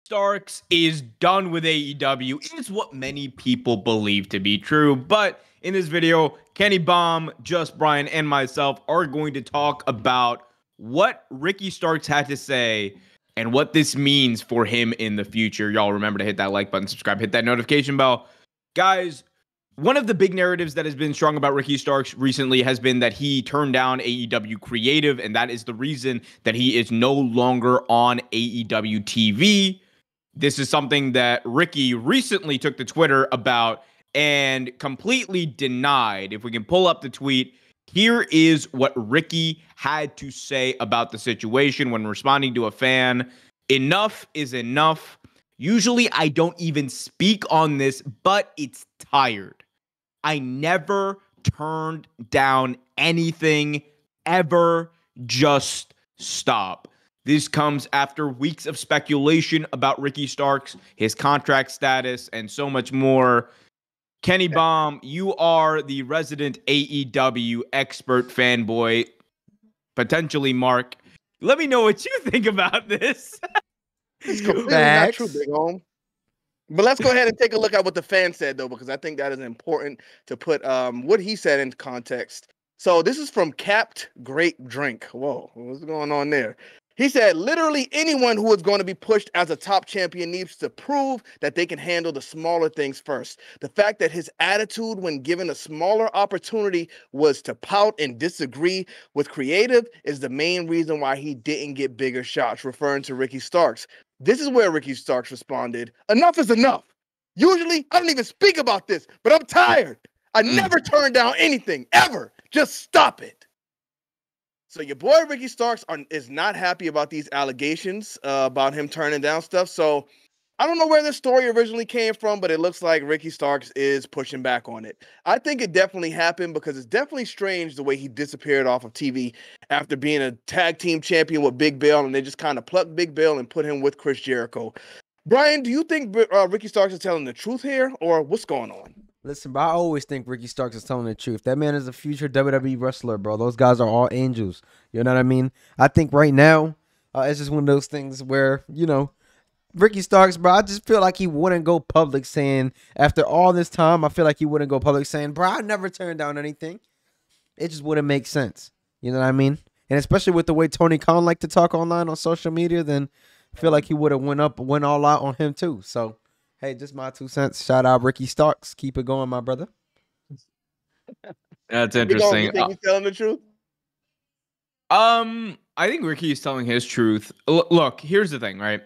Starks is done with AEW is what many people believe to be true. But in this video, Kenny Baum, Just Brian, and myself are going to talk about what Ricky Starks had to say and what this means for him in the future. Y'all remember to hit that like button, subscribe, hit that notification bell. Guys, one of the big narratives that has been strong about Ricky Starks recently has been that he turned down AEW Creative, and that is the reason that he is no longer on AEW TV. This is something that Ricky recently took to Twitter about and completely denied. If we can pull up the tweet, here is what Ricky had to say about the situation when responding to a fan. Enough is enough. Usually I don't even speak on this, but it's tired. I never turned down anything ever. Just stop. This comes after weeks of speculation about Ricky Starks, his contract status, and so much more. Kenny Baum, you are the resident AEW expert fanboy, potentially Mark. Let me know what you think about this. It's completely not true, Big Home. But let's go ahead and take a look at what the fan said, though, because I think that is important to put what he said into context. So this is from Capped Great Drink. Whoa, what's going on there? He said, literally anyone who is going to be pushed as a top champion needs to prove that they can handle the smaller things first. The fact that his attitude when given a smaller opportunity was to pout and disagree with creative is the main reason why he didn't get bigger shots, referring to Ricky Starks. This is where Ricky Starks responded, enough is enough. Usually, I don't even speak about this, but I'm tired. I never turn down anything, ever. Just stop it. So your boy Ricky Starks is not happy about these allegations about him turning down stuff. So I don't know where this story originally came from, but it looks like Ricky Starks is pushing back on it. I think it definitely happened because it's definitely strange the way he disappeared off of TV after being a tag team champion with Big Bill, and they just kind of plucked Big Bill and put him with Chris Jericho. Brian, do you think Ricky Starks is telling the truth here, or what's going on? Listen, bro, I always think Ricky Starks is telling the truth. That man is a future WWE wrestler, bro. Those guys are all angels. You know what I mean? I think right now, it's just one of those things where, you know, Ricky Starks, bro, I just feel like he wouldn't go public saying, after all this time, I feel like he wouldn't go public saying, bro, I never turned down anything. It just wouldn't make sense. You know what I mean? And especially with the way Tony Khan liked to talk online on social media, then I feel like he would have went all out on him too. So, hey, just my 2 cents. Shout out Ricky Starks. Keep it going, my brother. That's interesting. You think he's telling the truth? I think Ricky is telling his truth. Look, here's the thing, right?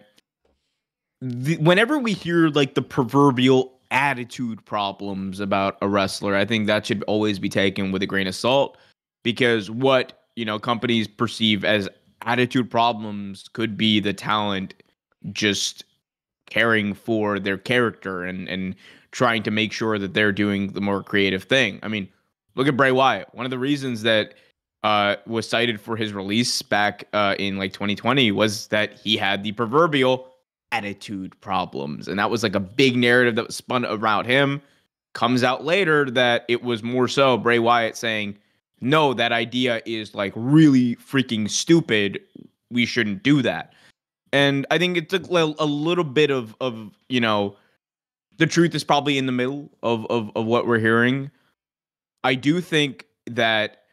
Whenever we hear like the proverbial attitude problems about a wrestler, I think that should always be taken with a grain of salt, because what, you know, companies perceive as attitude problems could be the talent just caring for their character and trying to make sure that they're doing the more creative thing. I mean, look at Bray Wyatt. One of the reasons that was cited for his release back in like 2020 was that he had the proverbial attitude problems. And that was like a big narrative that was spun around him. Comes out later that it was more so Bray Wyatt saying, no, that idea is like really freaking stupid. We shouldn't do that. And I think it took a little bit of you know, the truth is probably in the middle of what we're hearing. I do think that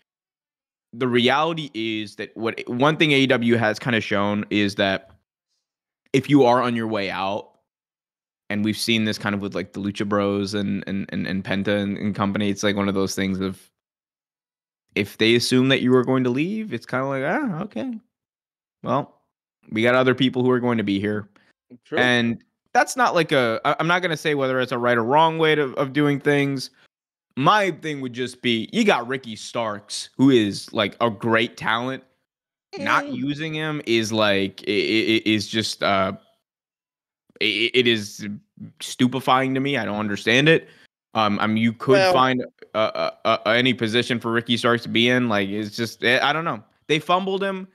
the reality is that one thing AEW has kind of shown is that if you are on your way out, and we've seen this kind of with like the Lucha Bros and Penta and company, it's like one of those things of, if they assume that you are going to leave, it's kind of like, okay, well, we got other people who are going to be here. True. And that's not like I'm not going to say whether it's a right or wrong way of doing things. My thing would just be, you got Ricky Starks, who is like a great talent. Not using him is like, it is just, it is stupefying to me. I don't understand it. You could find any position for Ricky Starks to be in. Like, it's just, I don't know. They fumbled him.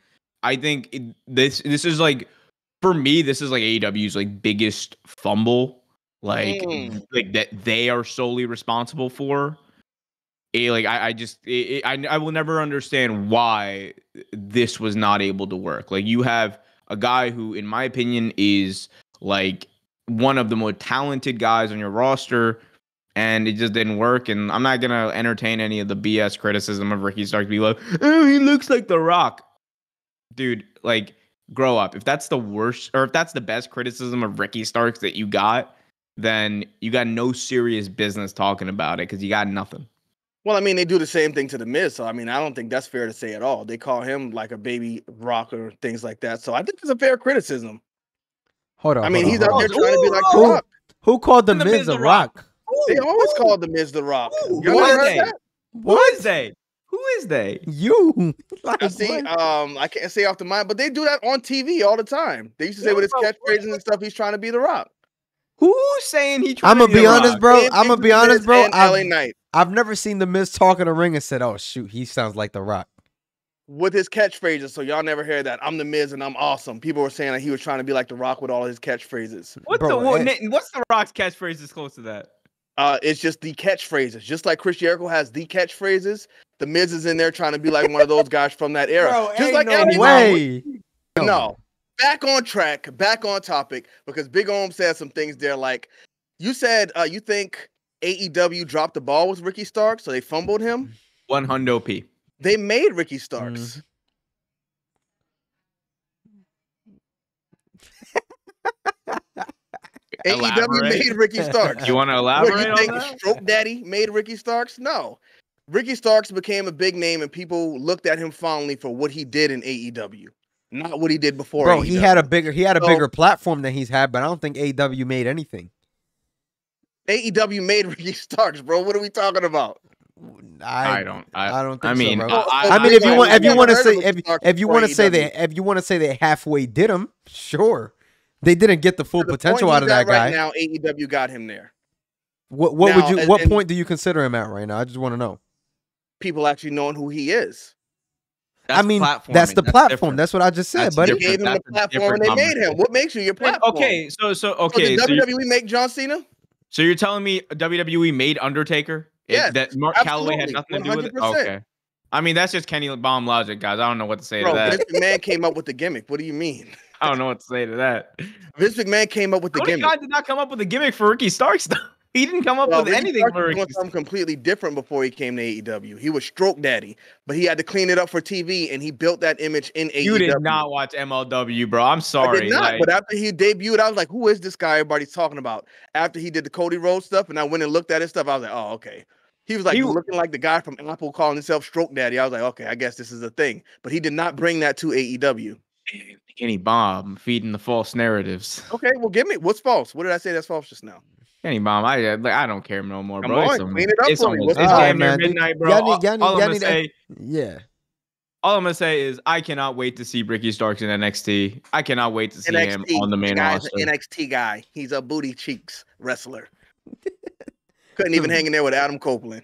I think this is like, for me, this is like AEW's like biggest fumble, like that they are solely responsible for. I will never understand why this was not able to work. Like, you have a guy who, in my opinion, is like one of the more talented guys on your roster, and it just didn't work. And I'm not gonna entertain any of the BS criticism of Ricky Starks. Be like, oh, he looks like The Rock, dude. Like, grow up. If that's the worst, or if that's the best criticism of Ricky Starks that you got, then you got no serious business talking about it because you got nothing. Well, I mean, they do the same thing to The Miz, so I mean, I don't think that's fair to say at all. They call him like a baby Rock or things like that, so I think it's a fair criticism. Hold on. I mean, he's out there trying to be like The Rock. Who called The Miz The Rock? They always called The Miz The Rock. Who heard is they? that? Who is they? Who is they? You. I see. I can't say off the mind, but they do that on TV all the time. They used to say with his catchphrases and stuff, he's trying to be The Rock. Who's saying he? I'm gonna be honest, bro. I'm gonna be honest, bro. LA Knight. I've never seen The Miz talk in a ring and said, "Oh shoot, he sounds like The Rock." With his catchphrases, so y'all never hear that. I'm The Miz and I'm awesome. People were saying that he was trying to be like The Rock with all his catchphrases. What's The Rock's catchphrases close to that? It's just the catchphrases. Just like Chris Jericho has the catchphrases, The Miz is in there trying to be like one of those guys from that era. Bro, just like no way. No. Back on track, back on topic, because Big Ohm said some things there. Like you said, you think AEW dropped the ball with Ricky Starks, so they fumbled him. 100p. They made Ricky Starks. AEW made Ricky Starks. You want to elaborate What, you on think that? Stroke Daddy made Ricky Starks? No. Ricky Starks became a big name, and people looked at him fondly for what he did in AEW, not what he did before. Bro, AEW. he had a bigger platform than he's had, but I don't think AEW made anything. AEW made Ricky Starks, bro. What are we talking about? I don't think mean, so, bro. I mean, if you want to say they halfway did him, sure. They didn't get the full potential out of that guy. Right now, AEW got him there. What point do you consider him at right now? I just want to know. People actually knowing who he is. That's the platform. Different. That's what I just said, buddy. They gave him the platform and they made him. What makes you your platform? Okay, so did WWE make John Cena? So you're telling me WWE made Undertaker? Yeah, that Mark Calloway had nothing to do with it. Okay. I mean, that's just Kenny Bomb logic, guys. I don't know what to say to that. Vince McMahon came up with the gimmick. What do you mean? I don't know what to say to that. Vince McMahon came up with the gimmick. God did not come up with a gimmick for Ricky Starks, though. He didn't come up with anything for Ricky. He was something completely different before he came to AEW. He was Stroke Daddy, but he had to clean it up for TV, and he built that image in AEW. You did not watch MLW, bro. I'm sorry. I did not, but after he debuted, I was like, who is this guy everybody's talking about? After he did the Cody Rhodes stuff, and I went and looked at his stuff, I was like, oh, okay. He was like looking like the guy from Apple calling himself Stroke Daddy. I was like, okay, I guess this is a thing. But he did not bring that to AEW. Kenny Bomb feeding the false narratives. Okay, well, give me what's false. What did I say that's false just now? Kenny Bomb, I don't care no more, bro. Come on, clean it up for me. It's damn near midnight, bro. All I'm gonna say, all I'm gonna say is I cannot wait to see Ricky Starks in NXT. I cannot wait to see him on the main roster. An NXT guy. He's a booty cheeks wrestler. Couldn't even hang in there with Adam Copeland.